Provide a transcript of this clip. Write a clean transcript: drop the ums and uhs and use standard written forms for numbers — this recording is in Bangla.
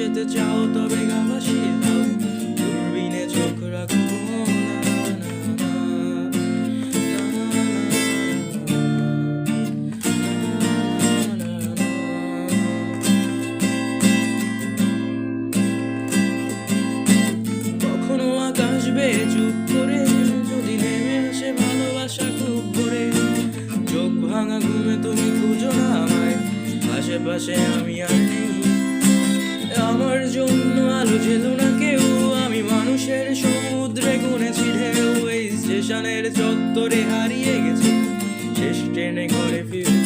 যেতে চাও তবে গা ভাসিয়ে দাও, দূরবীনে চোখ রাখো না, না, না, না, না, না। কখনো আকাশ বেয়ে চুপ করে যদি নেমে আসে ভালোবাসা খুব ভরে, চোখ ভাঙা ঘুমে তুমি খুঁজো না আমায়, আশেপাশে আমি আর নেই। আমার জন্য আলো জেলো না কেউ, আমি মানুষের সমুদ্রে গুনেছি ঢেউ, এই স্টেশনের চত্বরে হারিয়ে গেছি, শেষ ট্রেনে ঘরে ফিরে